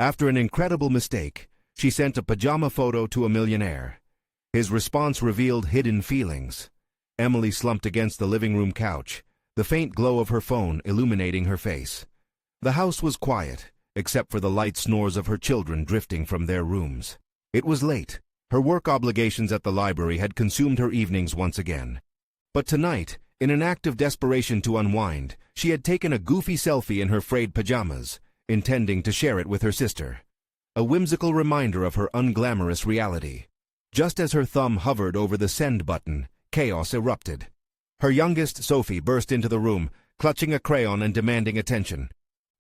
After an incredible mistake, she sent a pajama photo to a millionaire. His response revealed hidden feelings. Emily slumped against the living room couch, the faint glow of her phone illuminating her face. The house was quiet, except for the light snores of her children drifting from their rooms. It was late. Her work obligations at the library had consumed her evenings once again. But tonight, in an act of desperation to unwind, she had taken a goofy selfie in her frayed pajamas, intending to share it with her sister. A whimsical reminder of her unglamorous reality. Just as her thumb hovered over the send button, chaos erupted. Her youngest, Sophie, burst into the room, clutching a crayon and demanding attention.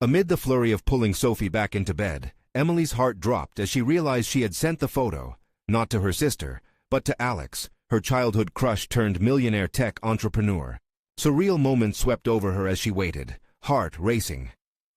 Amid the flurry of pulling Sophie back into bed, Emily's heart dropped as she realized she had sent the photo, not to her sister, but to Alex, her childhood crush turned millionaire tech entrepreneur. Surreal moments swept over her as she waited, heart racing.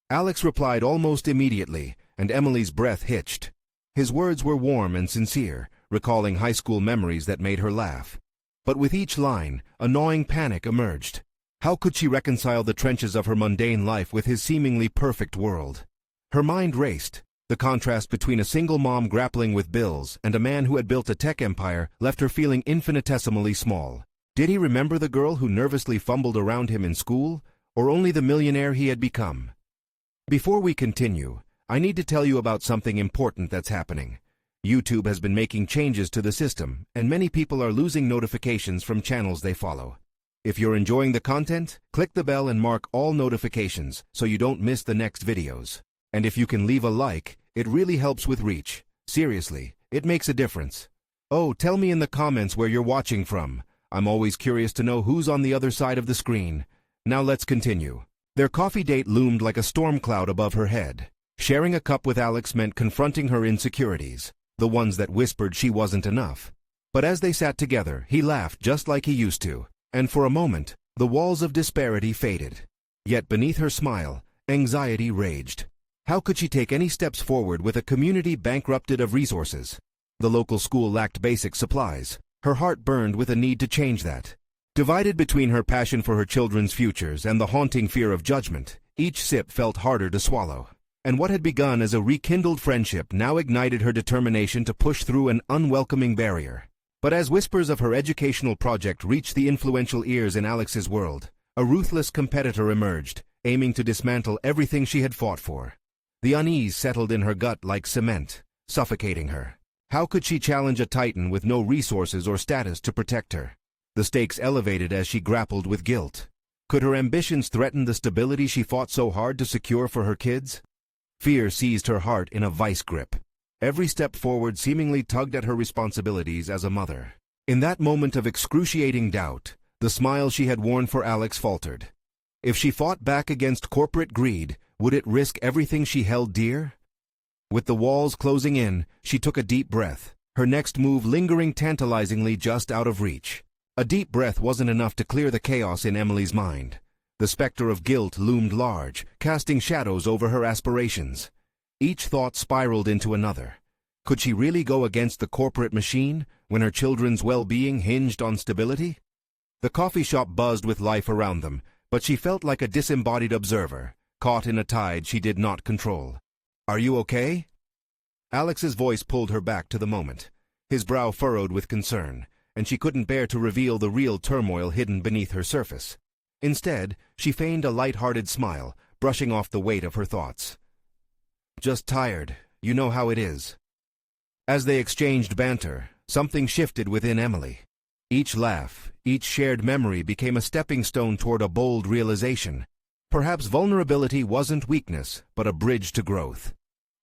Alex replied almost immediately, and Emily's breath hitched. His words were warm and sincere, recalling high school memories that made her laugh. But with each line, a gnawing panic emerged. How could she reconcile the trenches of her mundane life with his seemingly perfect world? Her mind raced. The contrast between a single mom grappling with bills and a man who had built a tech empire left her feeling infinitesimally small. Did he remember the girl who nervously fumbled around him in school, or only the millionaire he had become? Before we continue, I need to tell you about something important that's happening. YouTube has been making changes to the system, and many people are losing notifications from channels they follow. If you're enjoying the content, click the bell and mark all notifications so you don't miss the next videos. And if you can leave a like, it really helps with reach. Seriously, it makes a difference. Oh, tell me in the comments where you're watching from. I'm always curious to know who's on the other side of the screen. Now let's continue. Their coffee date loomed like a storm cloud above her head. Sharing a cup with Alex meant confronting her insecurities, the ones that whispered she wasn't enough. But as they sat together, he laughed just like he used to, and for a moment, the walls of disparity faded. Yet beneath her smile, anxiety raged. How could she take any steps forward with a community bankrupted of resources? The local school lacked basic supplies. Her heart burned with a need to change that. Divided between her passion for her children's futures and the haunting fear of judgment, each sip felt harder to swallow. And what had begun as a rekindled friendship now ignited her determination to push through an unwelcoming barrier. But as whispers of her educational project reached the influential ears in Alex's world, a ruthless competitor emerged, aiming to dismantle everything she had fought for. The unease settled in her gut like cement, suffocating her. How could she challenge a titan with no resources or status to protect her? The stakes elevated as she grappled with guilt. Could her ambitions threaten the stability she fought so hard to secure for her kids? Fear seized her heart in a vice grip. Every step forward seemingly tugged at her responsibilities as a mother. In that moment of excruciating doubt, the smile she had worn for Alex faltered. If she fought back against corporate greed, would it risk everything she held dear? With the walls closing in, she took a deep breath, her next move lingering tantalizingly just out of reach. A deep breath wasn't enough to clear the chaos in Emily's mind. The specter of guilt loomed large, casting shadows over her aspirations. Each thought spiraled into another. Could she really go against the corporate machine when her children's well-being hinged on stability? The coffee shop buzzed with life around them, but she felt like a disembodied observer, caught in a tide she did not control. "Are you okay?" Alex's voice pulled her back to the moment. His brow furrowed with concern, and she couldn't bear to reveal the real turmoil hidden beneath her surface. Instead, she feigned a light-hearted smile, brushing off the weight of her thoughts. "Just tired, you know how it is." As they exchanged banter, something shifted within Emily. Each laugh, each shared memory became a stepping stone toward a bold realization. Perhaps vulnerability wasn't weakness, but a bridge to growth.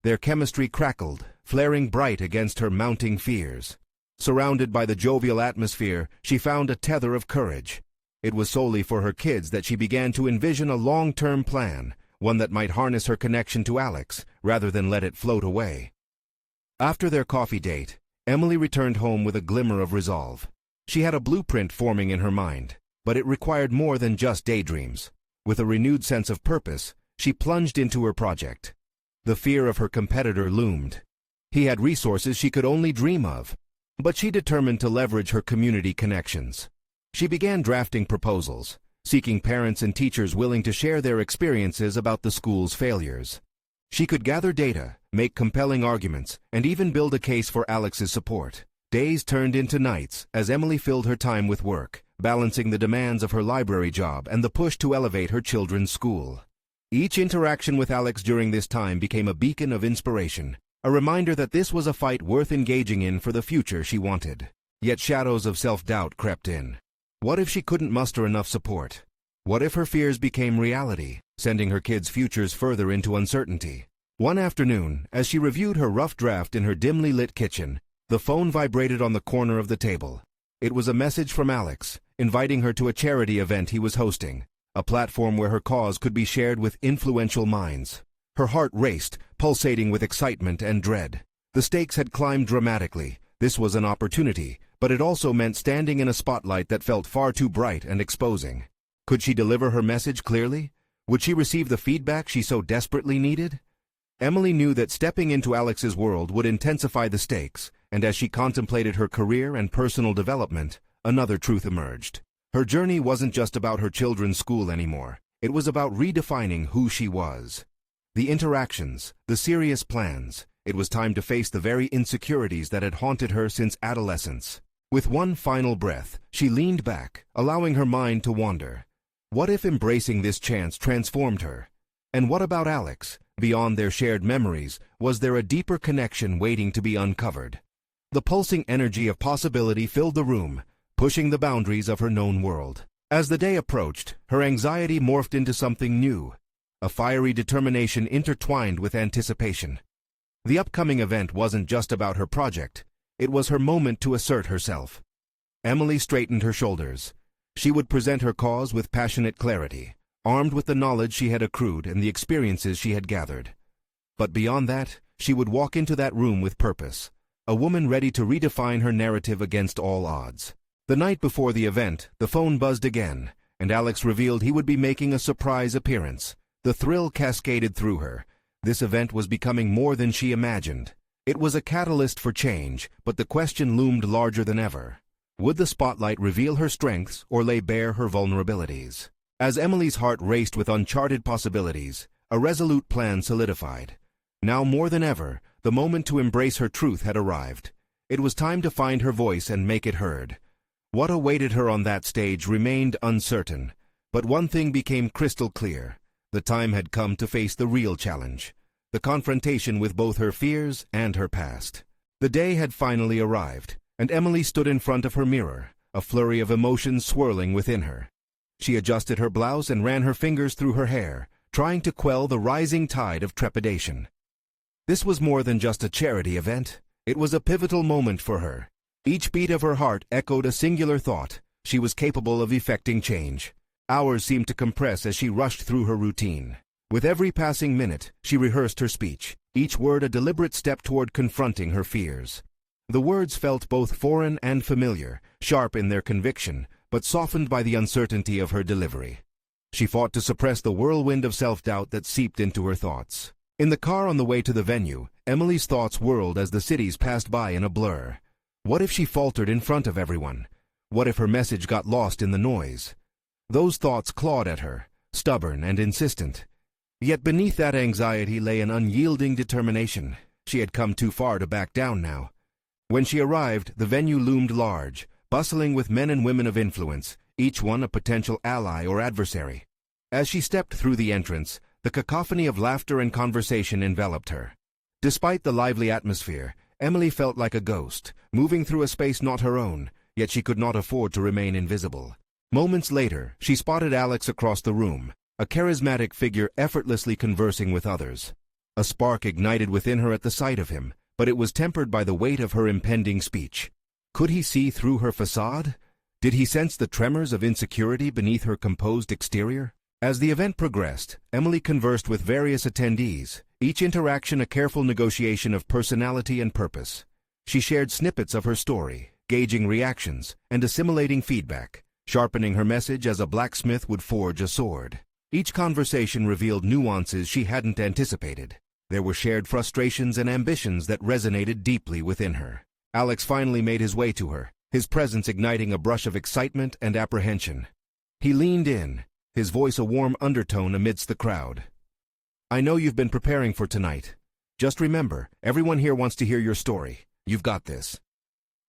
Their chemistry crackled, flaring bright against her mounting fears. Surrounded by the jovial atmosphere, she found a tether of courage. It was solely for her kids that she began to envision a long-term plan, one that might harness her connection to Alex, rather than let it float away. After their coffee date, Emily returned home with a glimmer of resolve. She had a blueprint forming in her mind, but it required more than just daydreams. With a renewed sense of purpose, she plunged into her project. The fear of her competitor loomed. He had resources she could only dream of, but she determined to leverage her community connections. She began drafting proposals, seeking parents and teachers willing to share their experiences about the school's failures. She could gather data, make compelling arguments, and even build a case for Alex's support. Days turned into nights as Emily filled her time with work, balancing the demands of her library job and the push to elevate her children's school. Each interaction with Alex during this time became a beacon of inspiration, a reminder that this was a fight worth engaging in for the future she wanted. Yet shadows of self-doubt crept in. What if she couldn't muster enough support? What if her fears became reality, sending her kids' futures further into uncertainty? One afternoon, as she reviewed her rough draft in her dimly lit kitchen, the phone vibrated on the corner of the table. It was a message from Alex, inviting her to a charity event he was hosting, a platform where her cause could be shared with influential minds. Her heart raced, pulsating with excitement and dread. The stakes had climbed dramatically. This was an opportunity, but it also meant standing in a spotlight that felt far too bright and exposing. Could she deliver her message clearly? Would she receive the feedback she so desperately needed? Emily knew that stepping into Alex's world would intensify the stakes, and as she contemplated her career and personal development, another truth emerged. Her journey wasn't just about her children's school anymore. It was about redefining who she was. The interactions, the serious plans. It was time to face the very insecurities that had haunted her since adolescence. With one final breath, she leaned back, allowing her mind to wander. What if embracing this chance transformed her? And what about Alex? Beyond their shared memories, was there a deeper connection waiting to be uncovered? The pulsing energy of possibility filled the room, pushing the boundaries of her known world. As the day approached, her anxiety morphed into something new, a fiery determination intertwined with anticipation. The upcoming event wasn't just about her project. It was her moment to assert herself. Emily straightened her shoulders. She would present her cause with passionate clarity, armed with the knowledge she had accrued and the experiences she had gathered. But beyond that, she would walk into that room with purpose, a woman ready to redefine her narrative against all odds. The night before the event, the phone buzzed again, and Alex revealed he would be making a surprise appearance. The thrill cascaded through her. This event was becoming more than she imagined. It was a catalyst for change, but the question loomed larger than ever. Would the spotlight reveal her strengths or lay bare her vulnerabilities? As Emily's heart raced with uncharted possibilities, a resolute plan solidified. Now more than ever, the moment to embrace her truth had arrived. It was time to find her voice and make it heard. What awaited her on that stage remained uncertain, but one thing became crystal clear. The time had come to face the real challenge, the confrontation with both her fears and her past. The day had finally arrived, and Emily stood in front of her mirror, a flurry of emotions swirling within her. She adjusted her blouse and ran her fingers through her hair, trying to quell the rising tide of trepidation. This was more than just a charity event. It was a pivotal moment for her. Each beat of her heart echoed a singular thought. She was capable of effecting change. Hours seemed to compress as she rushed through her routine. With every passing minute, she rehearsed her speech, each word a deliberate step toward confronting her fears. The words felt both foreign and familiar, sharp in their conviction, but softened by the uncertainty of her delivery. She fought to suppress the whirlwind of self-doubt that seeped into her thoughts. In the car on the way to the venue, Emily's thoughts whirled as the cities passed by in a blur. What if she faltered in front of everyone? What if her message got lost in the noise? Those thoughts clawed at her, stubborn and insistent. Yet beneath that anxiety lay an unyielding determination. She had come too far to back down now. When she arrived, the venue loomed large, bustling with men and women of influence, each one a potential ally or adversary. As she stepped through the entrance, the cacophony of laughter and conversation enveloped her. Despite the lively atmosphere, Emily felt like a ghost, moving through a space not her own, yet she could not afford to remain invisible. Moments later, she spotted Alex across the room, a charismatic figure effortlessly conversing with others. A spark ignited within her at the sight of him, but it was tempered by the weight of her impending speech. Could he see through her facade? Did he sense the tremors of insecurity beneath her composed exterior? As the event progressed, Emily conversed with various attendees, each interaction a careful negotiation of personality and purpose. She shared snippets of her story, gauging reactions and assimilating feedback, sharpening her message as a blacksmith would forge a sword. Each conversation revealed nuances she hadn't anticipated. There were shared frustrations and ambitions that resonated deeply within her. Alex finally made his way to her, his presence igniting a brush of excitement and apprehension. He leaned in, his voice a warm undertone amidst the crowd. I know you've been preparing for tonight. Just remember, everyone here wants to hear your story. You've got this."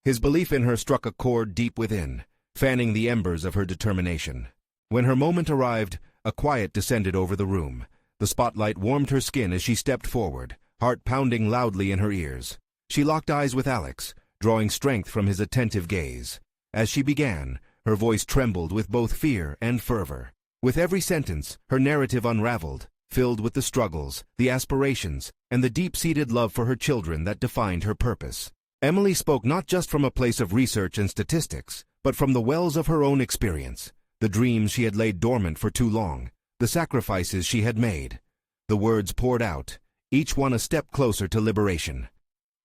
His belief in her struck a chord deep within, fanning the embers of her determination. When her moment arrived, a quiet descended over the room. The spotlight warmed her skin as she stepped forward, heart pounding loudly in her ears. She locked eyes with Alex, drawing strength from his attentive gaze. As she began, her voice trembled with both fear and fervor. With every sentence, her narrative unraveled, filled with the struggles, the aspirations, and the deep-seated love for her children that defined her purpose. Emily spoke not just from a place of research and statistics, but from the wells of her own experience, the dreams she had laid dormant for too long, the sacrifices she had made. The words poured out, each one a step closer to liberation.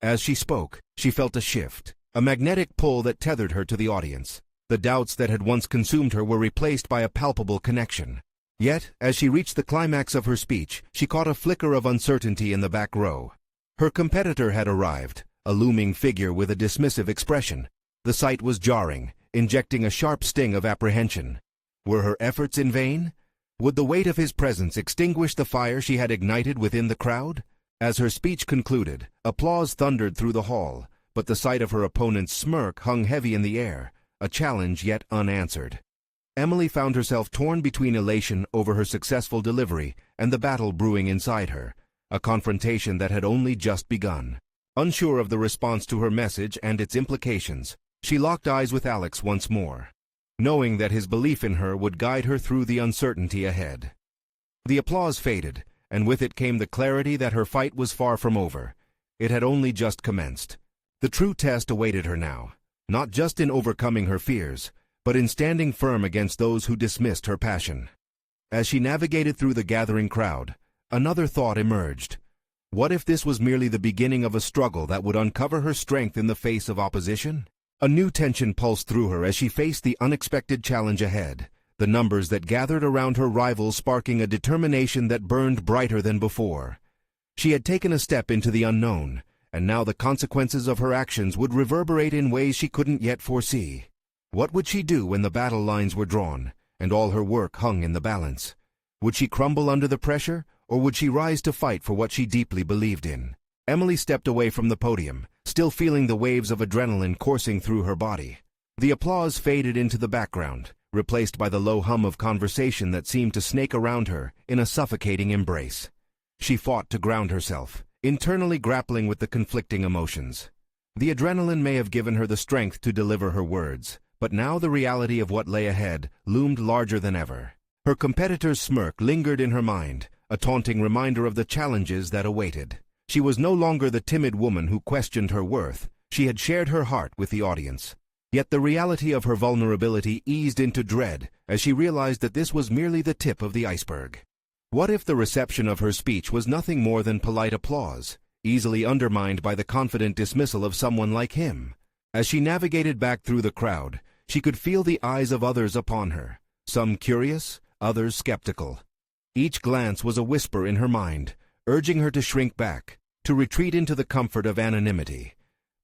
As she spoke, she felt a shift, a magnetic pull that tethered her to the audience. The doubts that had once consumed her were replaced by a palpable connection. Yet, as she reached the climax of her speech, she caught a flicker of uncertainty in the back row. Her competitor had arrived, a looming figure with a dismissive expression. The sight was jarring, injecting a sharp sting of apprehension. Were her efforts in vain? Would the weight of his presence extinguish the fire she had ignited within the crowd? As her speech concluded, applause thundered through the hall, but the sight of her opponent's smirk hung heavy in the air, a challenge yet unanswered. Emily found herself torn between elation over her successful delivery and the battle brewing inside her, a confrontation that had only just begun. Unsure of the response to her message and its implications, she locked eyes with Alex once more, knowing that his belief in her would guide her through the uncertainty ahead. The applause faded, and with it came the clarity that her fight was far from over. It had only just commenced. The true test awaited her now, not just in overcoming her fears, but in standing firm against those who dismissed her passion. As she navigated through the gathering crowd, another thought emerged. What if this was merely the beginning of a struggle that would uncover her strength in the face of opposition? A new tension pulsed through her as she faced the unexpected challenge ahead, the numbers that gathered around her rival sparking a determination that burned brighter than before. She had taken a step into the unknown, and now the consequences of her actions would reverberate in ways she couldn't yet foresee. What would she do when the battle lines were drawn, and all her work hung in the balance? Would she crumble under the pressure, or would she rise to fight for what she deeply believed in? Emily stepped away from the podium, still feeling the waves of adrenaline coursing through her body. The applause faded into the background, replaced by the low hum of conversation that seemed to snake around her in a suffocating embrace. She fought to ground herself, internally grappling with the conflicting emotions. The adrenaline may have given her the strength to deliver her words, but now the reality of what lay ahead loomed larger than ever. Her competitor's smirk lingered in her mind, a taunting reminder of the challenges that awaited. She was no longer the timid woman who questioned her worth. She had shared her heart with the audience. Yet the reality of her vulnerability eased into dread as she realized that this was merely the tip of the iceberg. What if the reception of her speech was nothing more than polite applause, easily undermined by the confident dismissal of someone like him? As she navigated back through the crowd, she could feel the eyes of others upon her, some curious, others skeptical. Each glance was a whisper in her mind, urging her to shrink back, to retreat into the comfort of anonymity.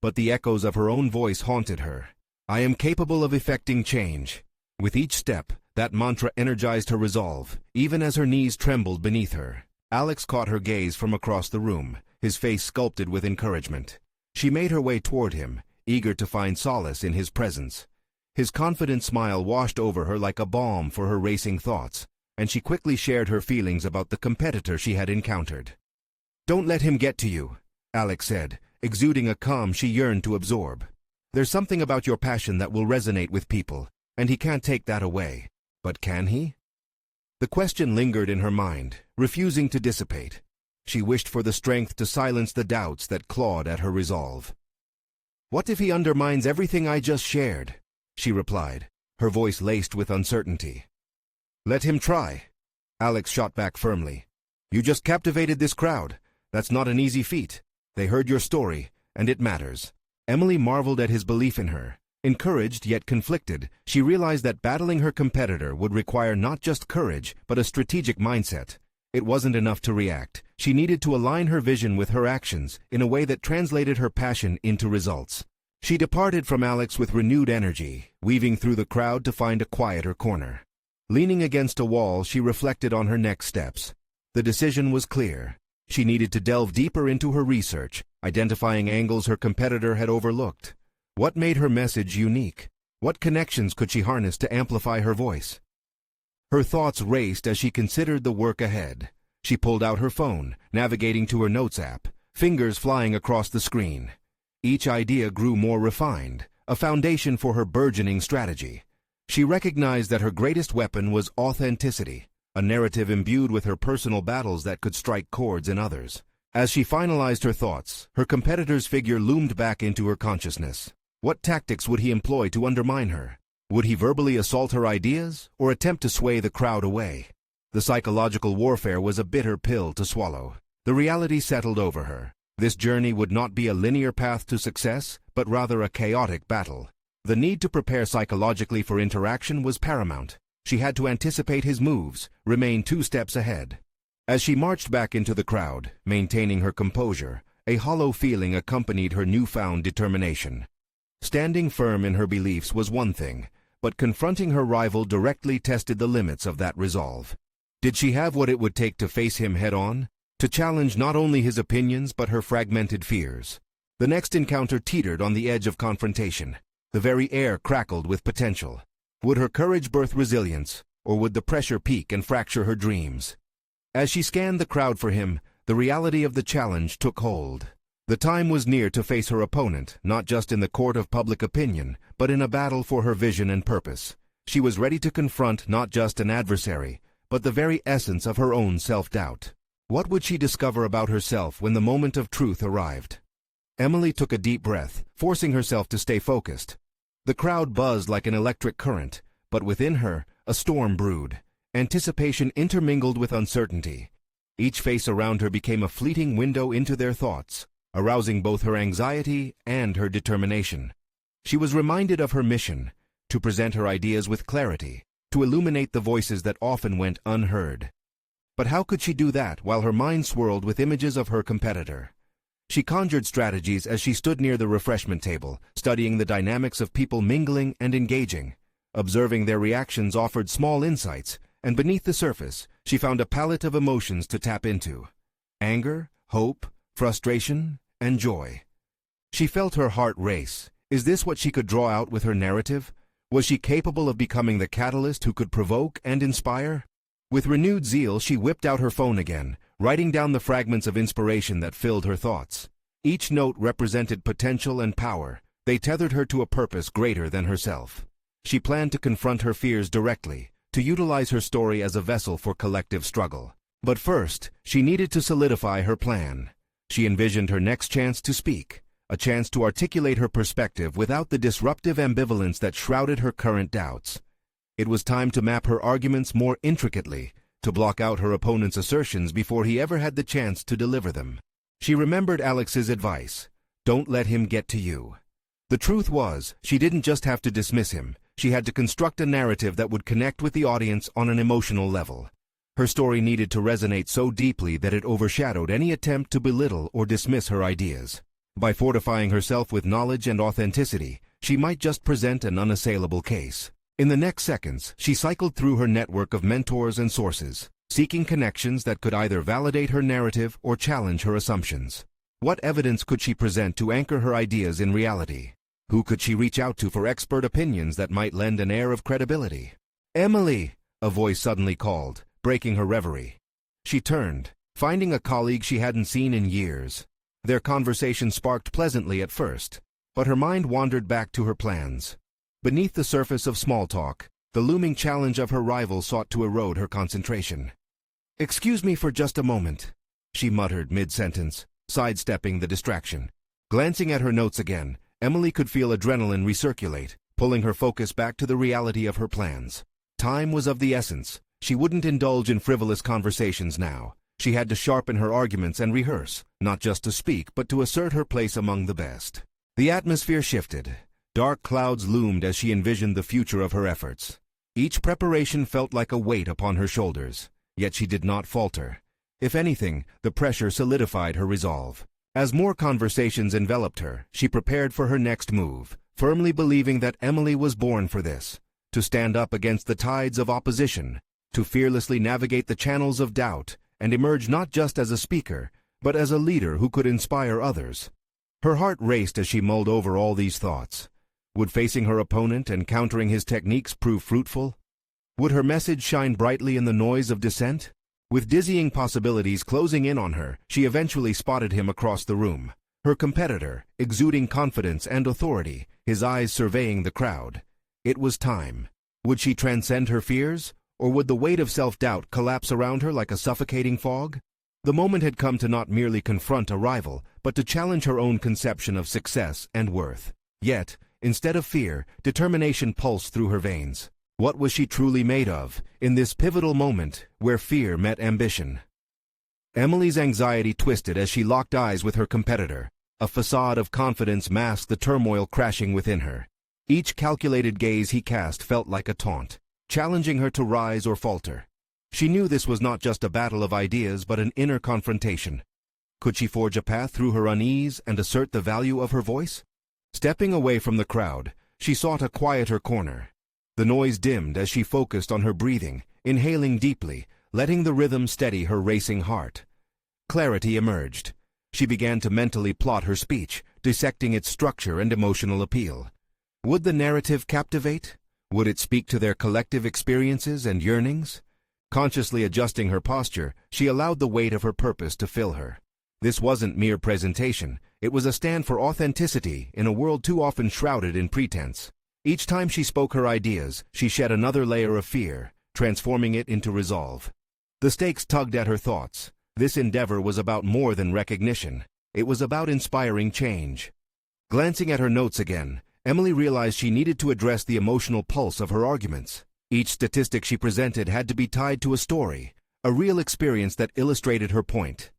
But the echoes of her own voice haunted her. I am capable of effecting change. With each step, that mantra energized her resolve, even as her knees trembled beneath her. Alex caught her gaze from across the room, his face sculpted with encouragement. She made her way toward him, eager to find solace in his presence. His confident smile washed over her like a balm for her racing thoughts, and she quickly shared her feelings about the competitor she had encountered. Don't let him get to you, Alex said, exuding a calm she yearned to absorb. There's something about your passion that will resonate with people, and he can't take that away. But can he? The question lingered in her mind, refusing to dissipate. She wished for the strength to silence the doubts that clawed at her resolve. What if he undermines everything I just shared? She replied, her voice laced with uncertainty. Let him try. Alex shot back firmly. You just captivated this crowd. That's not an easy feat. They heard your story, and it matters. Emily marveled at his belief in her. Encouraged yet conflicted, she realized that battling her competitor would require not just courage, but a strategic mindset. It wasn't enough to react. She needed to align her vision with her actions in a way that translated her passion into results. She departed from Alex with renewed energy, weaving through the crowd to find a quieter corner. Leaning against a wall, she reflected on her next steps. The decision was clear. She needed to delve deeper into her research, identifying angles her competitor had overlooked. What made her message unique? What connections could she harness to amplify her voice? Her thoughts raced as she considered the work ahead. She pulled out her phone, navigating to her notes app, fingers flying across the screen. Each idea grew more refined, a foundation for her burgeoning strategy. She recognized that her greatest weapon was authenticity, a narrative imbued with her personal battles that could strike chords in others. As she finalized her thoughts, her competitor's figure loomed back into her consciousness. What tactics would he employ to undermine her? Would he verbally assault her ideas, or attempt to sway the crowd away? The psychological warfare was a bitter pill to swallow. The reality settled over her. This journey would not be a linear path to success, but rather a chaotic battle. The need to prepare psychologically for interaction was paramount. She had to anticipate his moves, remain 2 steps ahead. As she marched back into the crowd, maintaining her composure, a hollow feeling accompanied her newfound determination. Standing firm in her beliefs was one thing, but confronting her rival directly tested the limits of that resolve. Did she have what it would take to face him head-on? To challenge not only his opinions but her fragmented fears? The next encounter teetered on the edge of confrontation. The very air crackled with potential. Would her courage birth resilience, or would the pressure peak and fracture her dreams? As she scanned the crowd for him, the reality of the challenge took hold. The time was near to face her opponent, not just in the court of public opinion, but in a battle for her vision and purpose. She was ready to confront not just an adversary, but the very essence of her own self-doubt. What would she discover about herself when the moment of truth arrived? Emily took a deep breath, forcing herself to stay focused. The crowd buzzed like an electric current, but within her, a storm brewed. Anticipation intermingled with uncertainty. Each face around her became a fleeting window into their thoughts, arousing both her anxiety and her determination. She was reminded of her mission, to present her ideas with clarity, to illuminate the voices that often went unheard. But how could she do that while her mind swirled with images of her competitor? She conjured strategies as she stood near the refreshment table, studying the dynamics of people mingling and engaging. Observing their reactions offered small insights, and beneath the surface, she found a palette of emotions to tap into. Anger, hope, frustration, and joy. She felt her heart race. Is this what she could draw out with her narrative? Was she capable of becoming the catalyst who could provoke and inspire? With renewed zeal, she whipped out her phone again, writing down the fragments of inspiration that filled her thoughts. Each note represented potential and power. They tethered her to a purpose greater than herself. She planned to confront her fears directly, to utilize her story as a vessel for collective struggle. But first, she needed to solidify her plan. She envisioned her next chance to speak, a chance to articulate her perspective without the disruptive ambivalence that shrouded her current doubts. It was time to map her arguments more intricately, to block out her opponent's assertions before he ever had the chance to deliver them. She remembered Alex's advice, "Don't let him get to you." The truth was, she didn't just have to dismiss him, she had to construct a narrative that would connect with the audience on an emotional level. Her story needed to resonate so deeply that it overshadowed any attempt to belittle or dismiss her ideas. By fortifying herself with knowledge and authenticity, she might just present an unassailable case. In the next seconds, she cycled through her network of mentors and sources, seeking connections that could either validate her narrative or challenge her assumptions. What evidence could she present to anchor her ideas in reality? Who could she reach out to for expert opinions that might lend an air of credibility? "Emily!" a voice suddenly called, breaking her reverie. She turned, finding a colleague she hadn't seen in years. Their conversation sparked pleasantly at first, but her mind wandered back to her plans. Beneath the surface of small talk, the looming challenge of her rival sought to erode her concentration. "Excuse me for just a moment," she muttered mid-sentence, sidestepping the distraction. Glancing at her notes again, Emily could feel adrenaline recirculate, pulling her focus back to the reality of her plans. Time was of the essence. She wouldn't indulge in frivolous conversations now. She had to sharpen her arguments and rehearse, not just to speak, but to assert her place among the best. The atmosphere shifted. Dark clouds loomed as she envisioned the future of her efforts. Each preparation felt like a weight upon her shoulders, yet she did not falter. If anything, the pressure solidified her resolve. As more conversations enveloped her, she prepared for her next move, firmly believing that Emily was born for this, to stand up against the tides of opposition, to fearlessly navigate the channels of doubt, and emerge not just as a speaker, but as a leader who could inspire others. Her heart raced as she mulled over all these thoughts. Would facing her opponent and countering his techniques prove fruitful? Would her message shine brightly in the noise of dissent? With dizzying possibilities closing in on her, she eventually spotted him across the room. Her competitor, exuding confidence and authority, his eyes surveying the crowd. It was time. Would she transcend her fears, or would the weight of self-doubt collapse around her like a suffocating fog? The moment had come to not merely confront a rival, but to challenge her own conception of success and worth. Yet, instead of fear, determination pulsed through her veins. What was she truly made of, in this pivotal moment where fear met ambition? Emily's anxiety twisted as she locked eyes with her competitor. A facade of confidence masked the turmoil crashing within her. Each calculated gaze he cast felt like a taunt, challenging her to rise or falter. She knew this was not just a battle of ideas but an inner confrontation. Could she forge a path through her unease and assert the value of her voice? Stepping away from the crowd, she sought a quieter corner. The noise dimmed as she focused on her breathing, inhaling deeply, letting the rhythm steady her racing heart. Clarity emerged. She began to mentally plot her speech, dissecting its structure and emotional appeal. Would the narrative captivate? Would it speak to their collective experiences and yearnings? Consciously adjusting her posture, she allowed the weight of her purpose to fill her. This wasn't mere presentation, it was a stand for authenticity in a world too often shrouded in pretense. Each time she spoke her ideas, she shed another layer of fear, transforming it into resolve. The stakes tugged at her thoughts. This endeavor was about more than recognition. It was about inspiring change. Glancing at her notes again, Emily realized she needed to address the emotional pulse of her arguments. Each statistic she presented had to be tied to a story, a real experience that illustrated her point.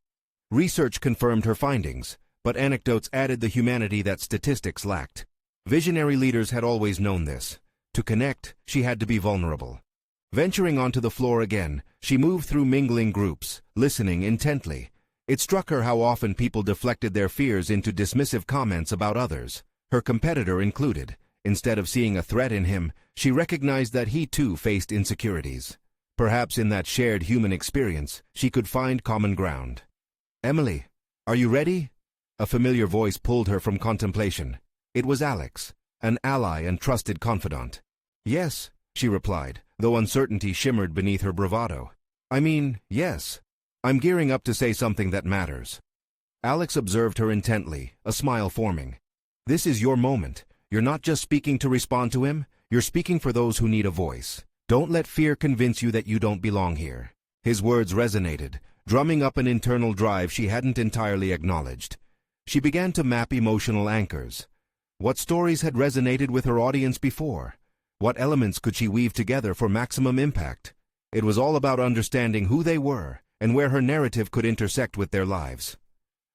Research confirmed her findings, but anecdotes added the humanity that statistics lacked. Visionary leaders had always known this. To connect, she had to be vulnerable. Venturing onto the floor again, she moved through mingling groups, listening intently. It struck her how often people deflected their fears into dismissive comments about others, her competitor included. Instead of seeing a threat in him, she recognized that he too faced insecurities. Perhaps in that shared human experience, she could find common ground. "Emily, are you ready?" A familiar voice pulled her from contemplation. It was Alex, an ally and trusted confidant. "Yes," she replied, though uncertainty shimmered beneath her bravado. Yes. I'm gearing up to say something that matters." Alex observed her intently, a smile forming. "This is your moment. You're not just speaking to respond to him, you're speaking for those who need a voice. Don't let fear convince you that you don't belong here." His words resonated, drumming up an internal drive she hadn't entirely acknowledged. She began to map emotional anchors. What stories had resonated with her audience before? What elements could she weave together for maximum impact? It was all about understanding who they were and where her narrative could intersect with their lives.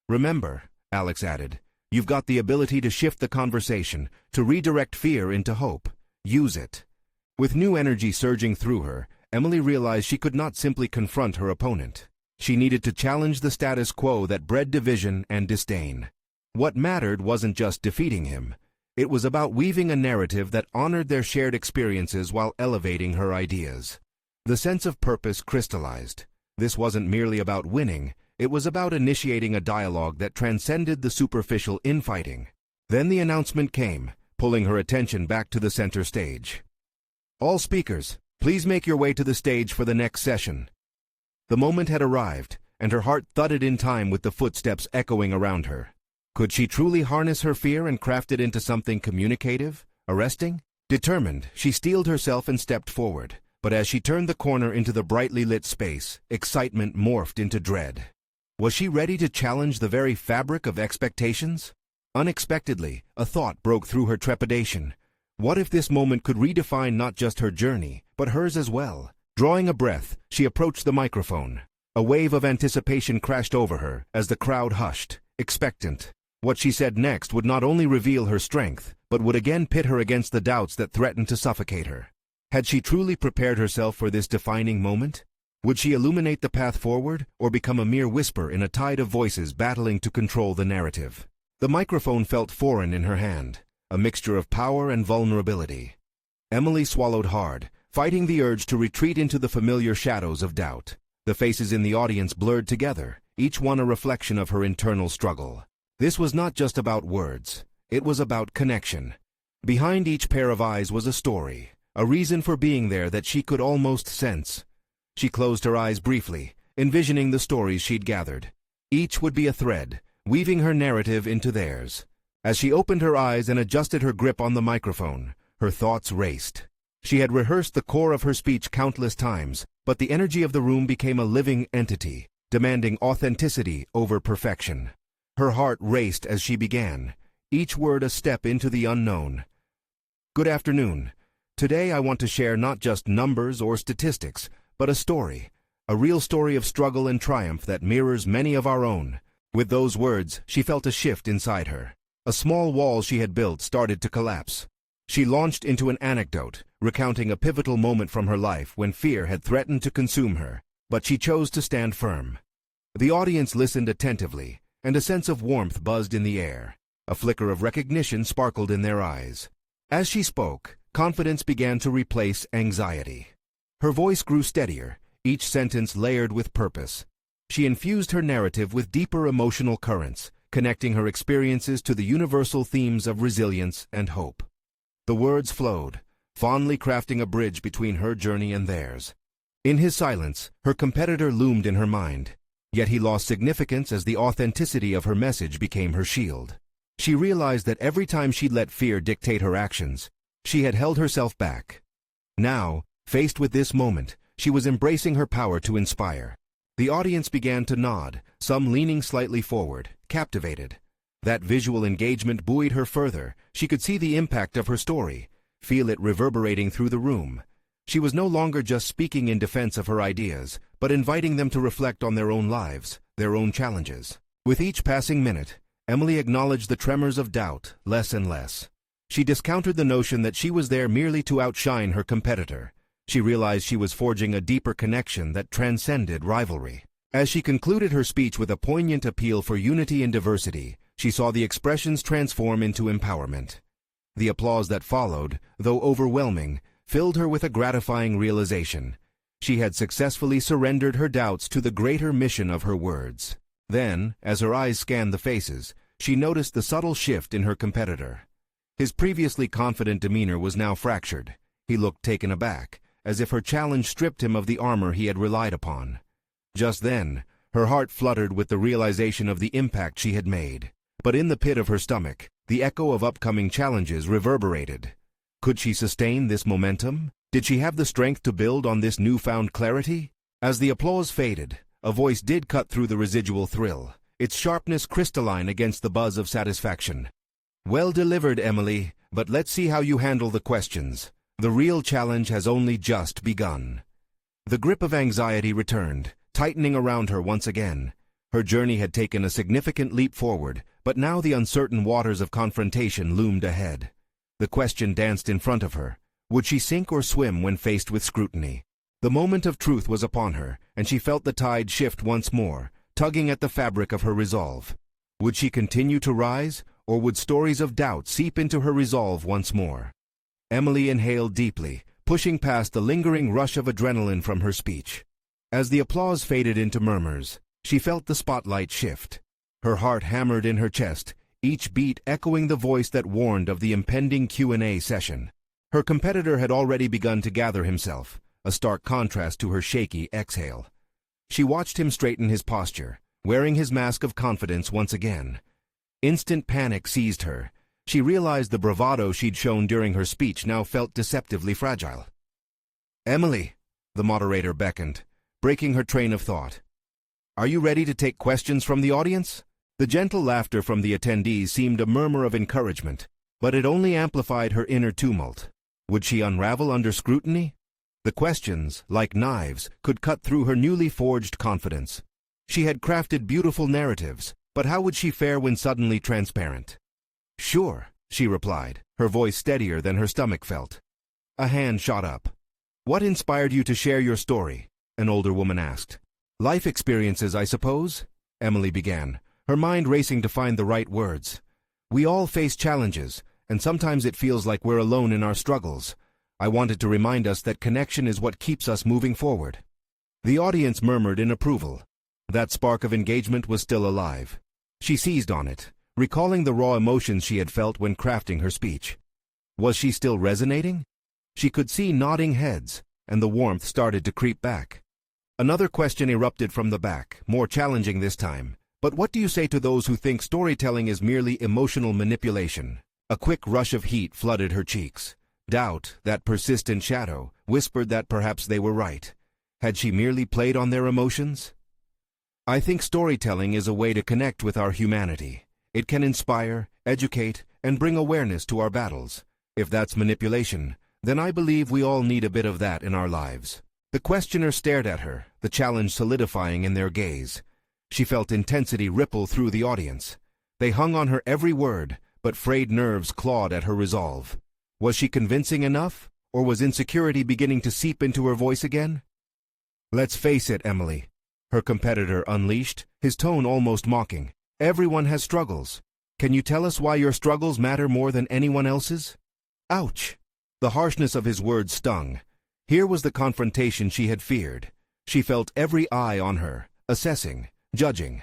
"Remember," Alex added, "you've got the ability to shift the conversation, to redirect fear into hope. Use it." With new energy surging through her, Emily realized she could not simply confront her opponent. She needed to challenge the status quo that bred division and disdain. What mattered wasn't just defeating him. It was about weaving a narrative that honored their shared experiences while elevating her ideas. The sense of purpose crystallized. This wasn't merely about winning, it was about initiating a dialogue that transcended the superficial infighting. Then the announcement came, pulling her attention back to the center stage. "All speakers, please make your way to the stage for the next session." The moment had arrived, and her heart thudded in time with the footsteps echoing around her. Could she truly harness her fear and craft it into something communicative, arresting? Determined, she steeled herself and stepped forward. But as she turned the corner into the brightly lit space, excitement morphed into dread. Was she ready to challenge the very fabric of expectations? Unexpectedly, a thought broke through her trepidation. What if this moment could redefine not just her journey, but hers as well? Drawing a breath, she approached the microphone. A wave of anticipation crashed over her as the crowd hushed, expectant. What she said next would not only reveal her strength, but would again pit her against the doubts that threatened to suffocate her. Had she truly prepared herself for this defining moment? Would she illuminate the path forward, or become a mere whisper in a tide of voices battling to control the narrative? The microphone felt foreign in her hand, a mixture of power and vulnerability. Emily swallowed hard, fighting the urge to retreat into the familiar shadows of doubt. The faces in the audience blurred together, each one a reflection of her internal struggle. This was not just about words. It was about connection. Behind each pair of eyes was a story, a reason for being there that she could almost sense. She closed her eyes briefly, envisioning the stories she'd gathered. Each would be a thread, weaving her narrative into theirs. As she opened her eyes and adjusted her grip on the microphone, her thoughts raced. She had rehearsed the core of her speech countless times, but the energy of the room became a living entity, demanding authenticity over perfection. Her heart raced as she began, each word a step into the unknown. Good afternoon. Today I want to share not just numbers or statistics, but a story, a real story of struggle and triumph that mirrors many of our own. With those words, she felt a shift inside her. A small wall she had built started to collapse. She launched into an anecdote, recounting a pivotal moment from her life when fear had threatened to consume her, but she chose to stand firm. The audience listened attentively, and a sense of warmth buzzed in the air. A flicker of recognition sparkled in their eyes. As she spoke, confidence began to replace anxiety. Her voice grew steadier, each sentence layered with purpose. She infused her narrative with deeper emotional currents, connecting her experiences to the universal themes of resilience and hope. The words flowed, fondly crafting a bridge between her journey and theirs. In his silence, her competitor loomed in her mind, yet he lost significance as the authenticity of her message became her shield. She realized that every time she'd let fear dictate her actions, she had held herself back. Now, faced with this moment, she was embracing her power to inspire. The audience began to nod, some leaning slightly forward, captivated. That visual engagement buoyed her further. She could see the impact of her story, feel it reverberating through the room. She was no longer just speaking in defense of her ideas, but inviting them to reflect on their own lives, their own challenges. With each passing minute, Emily acknowledged the tremors of doubt less and less. She discounted the notion that she was there merely to outshine her competitor. She realized she was forging a deeper connection that transcended rivalry. As she concluded her speech with a poignant appeal for unity and diversity, she saw the expressions transform into empowerment. The applause that followed, though overwhelming, filled her with a gratifying realization. She had successfully surrendered her doubts to the greater mission of her words. Then, as her eyes scanned the faces, she noticed the subtle shift in her competitor. His previously confident demeanor was now fractured. He looked taken aback, as if her challenge stripped him of the armor he had relied upon. Just then, her heart fluttered with the realization of the impact she had made. But in the pit of her stomach, the echo of upcoming challenges reverberated. Could she sustain this momentum? Did she have the strength to build on this newfound clarity? As the applause faded, a voice did cut through the residual thrill, its sharpness crystalline against the buzz of satisfaction. Well delivered, Emily, but let's see how you handle the questions. The real challenge has only just begun. The grip of anxiety returned, tightening around her once again. Her journey had taken a significant leap forward, but now the uncertain waters of confrontation loomed ahead. The question danced in front of her. Would she sink or swim when faced with scrutiny? The moment of truth was upon her, and she felt the tide shift once more, tugging at the fabric of her resolve. Would she continue to rise, or would stories of doubt seep into her resolve once more? Emily inhaled deeply, pushing past the lingering rush of adrenaline from her speech. As the applause faded into murmurs, she felt the spotlight shift. Her heart hammered in her chest, each beat echoing the voice that warned of the impending Q&A session. Her competitor had already begun to gather himself, a stark contrast to her shaky exhale. She watched him straighten his posture, wearing his mask of confidence once again. Instant panic seized her. She realized the bravado she'd shown during her speech now felt deceptively fragile. "Emily," the moderator beckoned, breaking her train of thought. "Are you ready to take questions from the audience?" The gentle laughter from the attendees seemed a murmur of encouragement, but it only amplified her inner tumult. Would she unravel under scrutiny? The questions, like knives, could cut through her newly forged confidence. She had crafted beautiful narratives, but how would she fare when suddenly transparent? "Sure," she replied, her voice steadier than her stomach felt. A hand shot up. "What inspired you to share your story?" an older woman asked. "Life experiences, I suppose," Emily began, her mind racing to find the right words. "We all face challenges, and sometimes it feels like we're alone in our struggles. I wanted to remind us that connection is what keeps us moving forward." The audience murmured in approval. That spark of engagement was still alive. She seized on it, recalling the raw emotions she had felt when crafting her speech. Was she still resonating? She could see nodding heads, and the warmth started to creep back. Another question erupted from the back, more challenging this time. But what do you say to those who think storytelling is merely emotional manipulation? A quick rush of heat flooded her cheeks. Doubt, that persistent shadow, whispered that perhaps they were right. Had she merely played on their emotions? I think storytelling is a way to connect with our humanity. It can inspire, educate, and bring awareness to our battles. If that's manipulation, then I believe we all need a bit of that in our lives. The questioner stared at her, the challenge solidifying in their gaze. She felt intensity ripple through the audience. They hung on her every word, but frayed nerves clawed at her resolve. Was she convincing enough, or was insecurity beginning to seep into her voice again? Let's face it, Emily, her competitor unleashed, his tone almost mocking. Everyone has struggles. Can you tell us why your struggles matter more than anyone else's? Ouch! The harshness of his words stung. Here was the confrontation she had feared. She felt every eye on her, assessing, judging.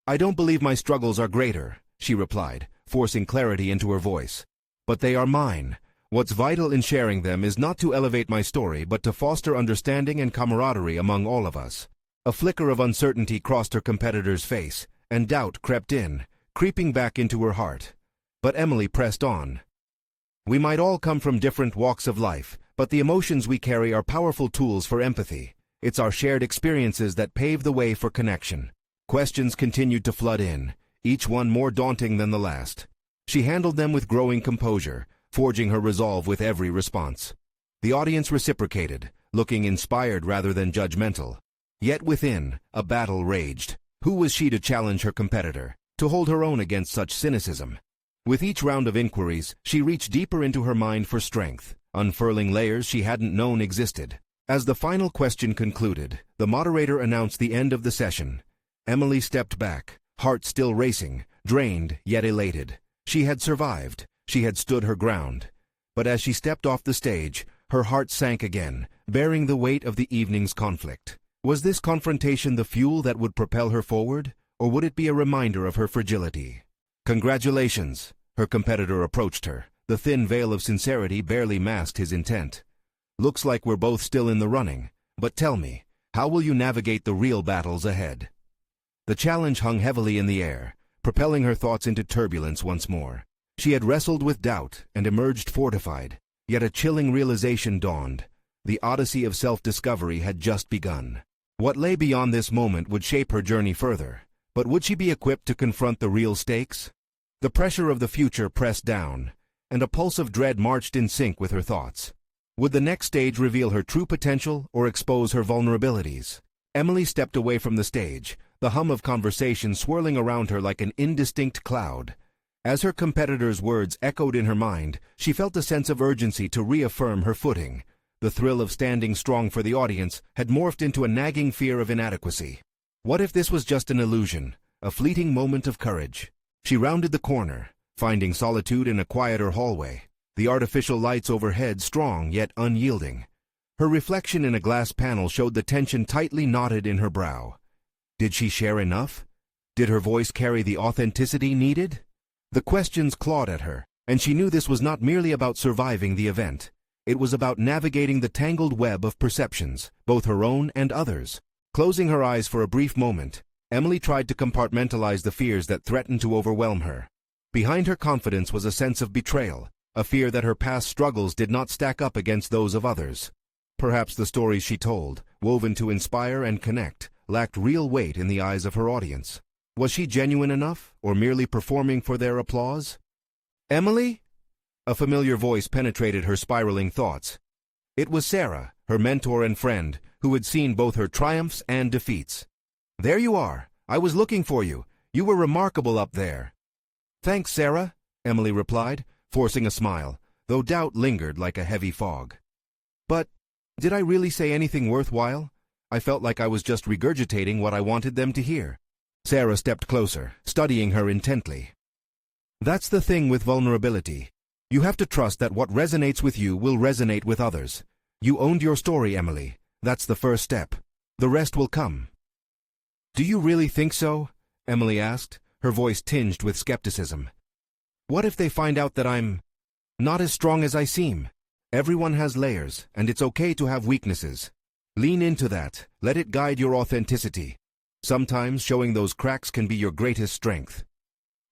I don't believe my struggles are greater, she replied, forcing clarity into her voice. But they are mine. What's vital in sharing them is not to elevate my story, but to foster understanding and camaraderie among all of us. A flicker of uncertainty crossed her competitor's face, and doubt crept in, creeping back into her heart. But Emily pressed on. We might all come from different walks of life, but the emotions we carry are powerful tools for empathy. It's our shared experiences that pave the way for connection. Questions continued to flood in, each one more daunting than the last. She handled them with growing composure, forging her resolve with every response. The audience reciprocated, looking inspired rather than judgmental. Yet within, a battle raged. Who was she to challenge her competitor, to hold her own against such cynicism? With each round of inquiries, she reached deeper into her mind for strength, unfurling layers she hadn't known existed. As the final question concluded, the moderator announced the end of the session. Emily stepped back, heart still racing, drained yet elated. She had survived. She had stood her ground. But as she stepped off the stage, her heart sank again, bearing the weight of the evening's conflict. Was this confrontation the fuel that would propel her forward, or would it be a reminder of her fragility? Congratulations! Her competitor approached her. The thin veil of sincerity barely masked his intent. Looks like we're both still in the running, but tell me, how will you navigate the real battles ahead? The challenge hung heavily in the air, propelling her thoughts into turbulence once more. She had wrestled with doubt and emerged fortified, yet a chilling realization dawned. The odyssey of self-discovery had just begun. What lay beyond this moment would shape her journey further, but would she be equipped to confront the real stakes? The pressure of the future pressed down, and a pulse of dread marched in sync with her thoughts. Would the next stage reveal her true potential or expose her vulnerabilities? Emily stepped away from the stage, the hum of conversation swirling around her like an indistinct cloud. As her competitor's words echoed in her mind, she felt a sense of urgency to reaffirm her footing. The thrill of standing strong for the audience had morphed into a nagging fear of inadequacy. What if this was just an illusion, a fleeting moment of courage? She rounded the corner, finding solitude in a quieter hallway, the artificial lights overhead strong yet unyielding. Her reflection in a glass panel showed the tension tightly knotted in her brow. Did she share enough? Did her voice carry the authenticity needed? The questions clawed at her, and she knew this was not merely about surviving the event. It was about navigating the tangled web of perceptions, both her own and others. Closing her eyes for a brief moment, Emily tried to compartmentalize the fears that threatened to overwhelm her. Behind her confidence was a sense of betrayal, a fear that her past struggles did not stack up against those of others. Perhaps the stories she told, woven to inspire and connect, lacked real weight in the eyes of her audience. Was she genuine enough, or merely performing for their applause? Emily? A familiar voice penetrated her spiraling thoughts. It was Sarah, her mentor and friend, who had seen both her triumphs and defeats. There you are. I was looking for you. You were remarkable up there. Thanks, Sarah, Emily replied, forcing a smile, though doubt lingered like a heavy fog. But did I really say anything worthwhile? I felt like I was just regurgitating what I wanted them to hear. Sarah stepped closer, studying her intently. That's the thing with vulnerability. You have to trust that what resonates with you will resonate with others. You owned your story, Emily. That's the first step. The rest will come. Do you really think so? Emily asked, her voice tinged with skepticism. What if they find out that I'm not as strong as I seem? Everyone has layers, and it's okay to have weaknesses. Lean into that, let it guide your authenticity. Sometimes showing those cracks can be your greatest strength.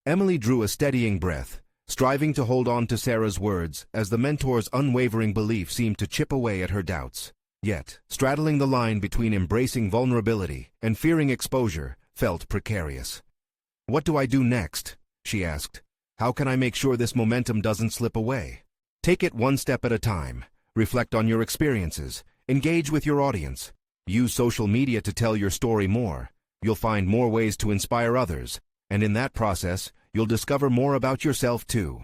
Emily drew a steadying breath, striving to hold on to Sarah's words as the mentor's unwavering belief seemed to chip away at her doubts. Yet, straddling the line between embracing vulnerability and fearing exposure felt precarious. What do I do next? She asked. How can I make sure this momentum doesn't slip away? Take it one step at a time. Reflect on your experiences. Engage with your audience. Use social media to tell your story more. You'll find more ways to inspire others, and in that process, you'll discover more about yourself too.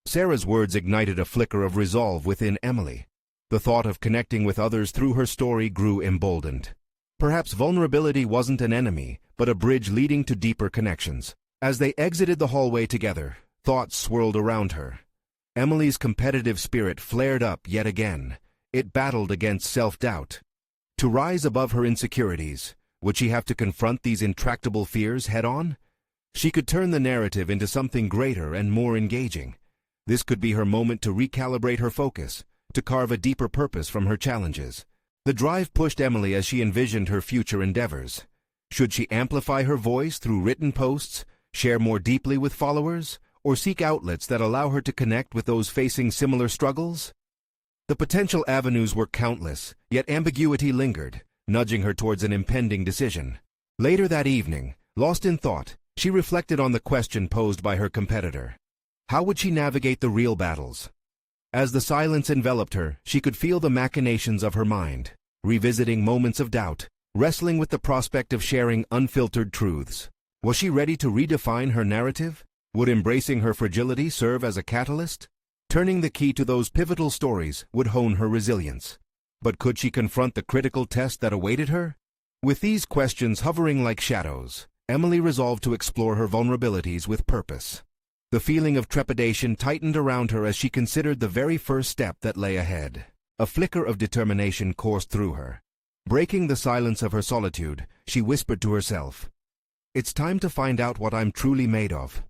Sarah's words ignited a flicker of resolve within Emily. The thought of connecting with others through her story grew emboldened. Perhaps vulnerability wasn't an enemy, but a bridge leading to deeper connections. As they exited the hallway together, thoughts swirled around her. Emily's competitive spirit flared up yet again. It battled against self-doubt. To rise above her insecurities, would she have to confront these intractable fears head-on? She could turn the narrative into something greater and more engaging. This could be her moment to recalibrate her focus, to carve a deeper purpose from her challenges. The drive pushed Emily as she envisioned her future endeavors. Should she amplify her voice through written posts, share more deeply with followers, or seek outlets that allow her to connect with those facing similar struggles? The potential avenues were countless, yet ambiguity lingered, nudging her towards an impending decision. Later that evening, lost in thought, she reflected on the question posed by her competitor. How would she navigate the real battles? As the silence enveloped her, she could feel the machinations of her mind, revisiting moments of doubt, wrestling with the prospect of sharing unfiltered truths. Was she ready to redefine her narrative? Would embracing her fragility serve as a catalyst? Turning the key to those pivotal stories would hone her resilience. But could she confront the critical test that awaited her? With these questions hovering like shadows, Emily resolved to explore her vulnerabilities with purpose. The feeling of trepidation tightened around her as she considered the very first step that lay ahead. A flicker of determination coursed through her. Breaking the silence of her solitude, she whispered to herself, "It's time to find out what I'm truly made of."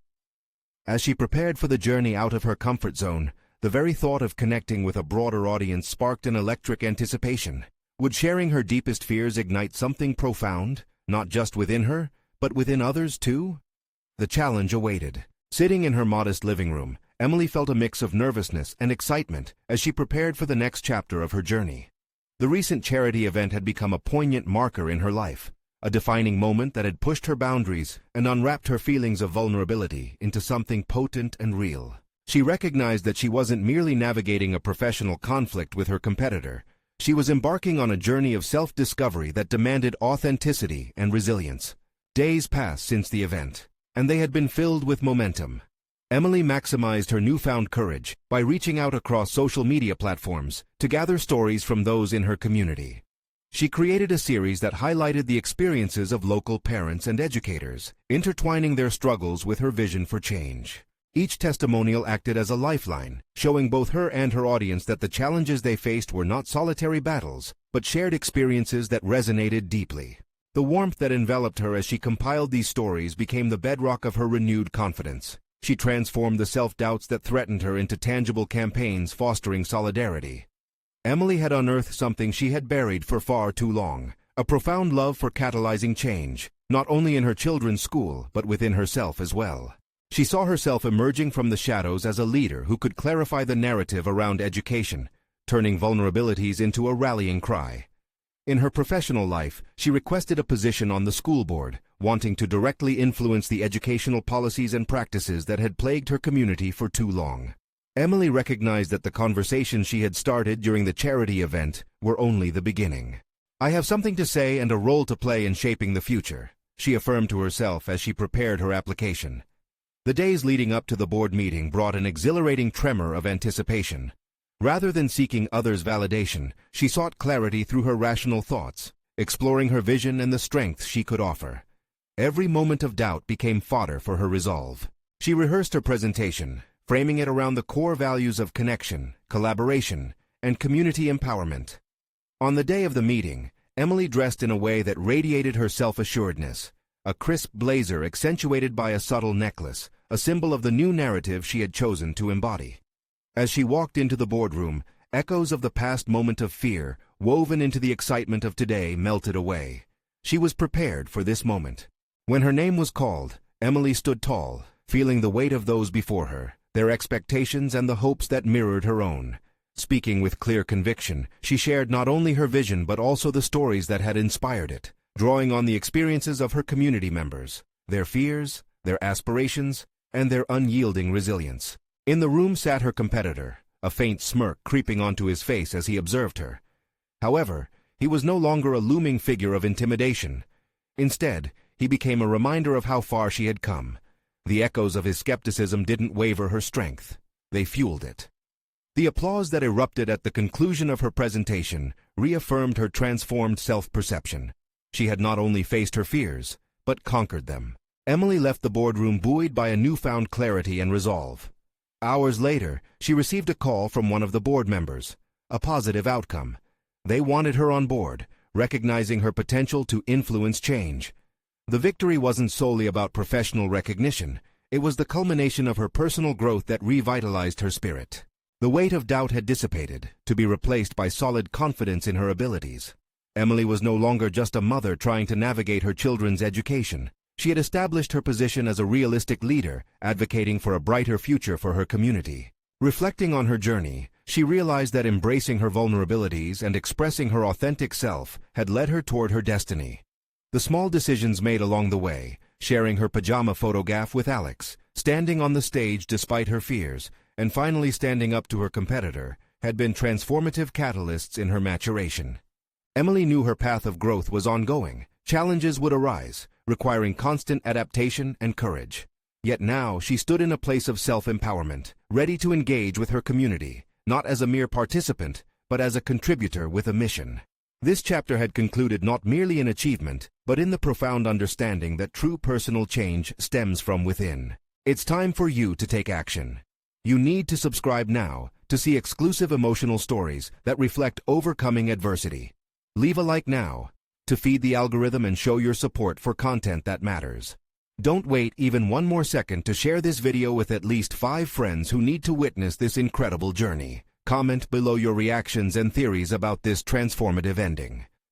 As she prepared for the journey out of her comfort zone, the very thought of connecting with a broader audience sparked an electric anticipation. Would sharing her deepest fears ignite something profound, not just within her, but within others too? The challenge awaited. Sitting in her modest living room, Emily felt a mix of nervousness and excitement as she prepared for the next chapter of her journey. The recent charity event had become a poignant marker in her life, a defining moment that had pushed her boundaries and unwrapped her feelings of vulnerability into something potent and real. She recognized that she wasn't merely navigating a professional conflict with her competitor. She was embarking on a journey of self-discovery that demanded authenticity and resilience. Days passed since the event, and they had been filled with momentum. Emily maximized her newfound courage by reaching out across social media platforms to gather stories from those in her community. She created a series that highlighted the experiences of local parents and educators, intertwining their struggles with her vision for change. Each testimonial acted as a lifeline, showing both her and her audience that the challenges they faced were not solitary battles, but shared experiences that resonated deeply. The warmth that enveloped her as she compiled these stories became the bedrock of her renewed confidence. She transformed the self-doubts that threatened her into tangible campaigns fostering solidarity. Emily had unearthed something she had buried for far too long, a profound love for catalyzing change, not only in her children's school, but within herself as well. She saw herself emerging from the shadows as a leader who could clarify the narrative around education, turning vulnerabilities into a rallying cry. In her professional life, she requested a position on the school board, wanting to directly influence the educational policies and practices that had plagued her community for too long. Emily recognized that the conversations she had started during the charity event were only the beginning. "I have something to say and a role to play in shaping the future," she affirmed to herself as she prepared her application. The days leading up to the board meeting brought an exhilarating tremor of anticipation. Rather than seeking others' validation, she sought clarity through her rational thoughts, exploring her vision and the strength she could offer. Every moment of doubt became fodder for her resolve. She rehearsed her presentation, framing it around the core values of connection, collaboration, and community empowerment. On the day of the meeting, Emily dressed in a way that radiated her self-assuredness. A crisp blazer accentuated by a subtle necklace, a symbol of the new narrative she had chosen to embody. As she walked into the boardroom, echoes of the past moment of fear, woven into the excitement of today, melted away. She was prepared for this moment. When her name was called, Emily stood tall, feeling the weight of those before her, their expectations and the hopes that mirrored her own. Speaking with clear conviction, she shared not only her vision but also the stories that had inspired it, drawing on the experiences of her community members, their fears, their aspirations, and their unyielding resilience. In the room sat her competitor, a faint smirk creeping onto his face as he observed her. However, he was no longer a looming figure of intimidation. Instead, he became a reminder of how far she had come. The echoes of his skepticism didn't waver her strength. They fueled it. The applause that erupted at the conclusion of her presentation reaffirmed her transformed self-perception. She had not only faced her fears, but conquered them. Emily left the boardroom buoyed by a newfound clarity and resolve. Hours later, she received a call from one of the board members. A positive outcome. They wanted her on board, recognizing her potential to influence change. The victory wasn't solely about professional recognition. It was the culmination of her personal growth that revitalized her spirit. The weight of doubt had dissipated, to be replaced by solid confidence in her abilities. Emily was no longer just a mother trying to navigate her children's education. She had established her position as a realistic leader, advocating for a brighter future for her community. Reflecting on her journey, she realized that embracing her vulnerabilities and expressing her authentic self had led her toward her destiny. The small decisions made along the way, sharing her pajama photograph with Alex, standing on the stage despite her fears, and finally standing up to her competitor, had been transformative catalysts in her maturation. Emily knew her path of growth was ongoing. Challenges would arise, requiring constant adaptation and courage. Yet now she stood in a place of self-empowerment, ready to engage with her community, not as a mere participant, but as a contributor with a mission. This chapter had concluded not merely in achievement, but in the profound understanding that true personal change stems from within. It's time for you to take action. You need to subscribe now to see exclusive emotional stories that reflect overcoming adversity. Leave a like now to feed the algorithm and show your support for content that matters. Don't wait even one more second to share this video with at least 5 friends who need to witness this incredible journey. Comment below your reactions and theories about this transformative ending.